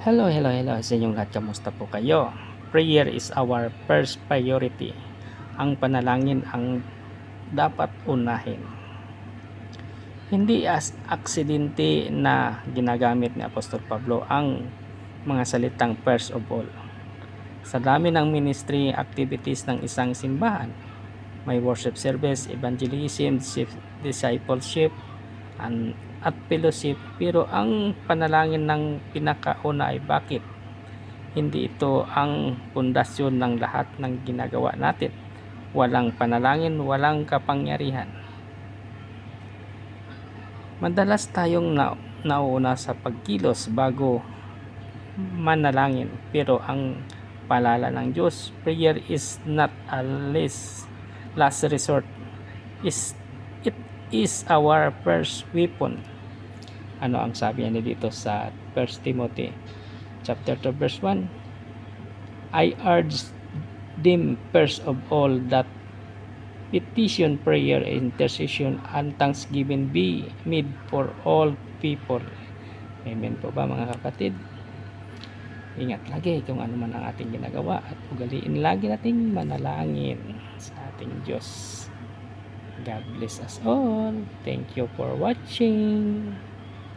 Hello sa inyong lahat. Kamusta po kayo? Prayer is our first priority. Ang panalangin ang dapat unahin. Hindi aksidente na ginagamit ni Apostol Pablo ang mga salitang first of all. Sa dami ng ministry activities ng isang simbahan, may worship service, evangelism, discipleship, at fellowship, pero ang panalangin ng pinakauna ay bakit? Hindi ito ang pundasyon ng lahat ng ginagawa natin. Walang panalangin, walang kapangyarihan. Madalas tayong nauuna sa pagkilos bago manalangin, pero ang paalala ng Diyos, prayer is not a last resort. It is our first weapon. Ano ang sabi niya dito sa 1 Timothy chapter 2 verse 1? I urge them first of all that petition, prayer, intercession, and thanksgiving be made for all people. Amen po ba mga kapatid? Ingat lagi kung ano man ang ating ginagawa at ugaliin lagi nating manalangin sa ating Diyos. God bless us all. Thank you for watching.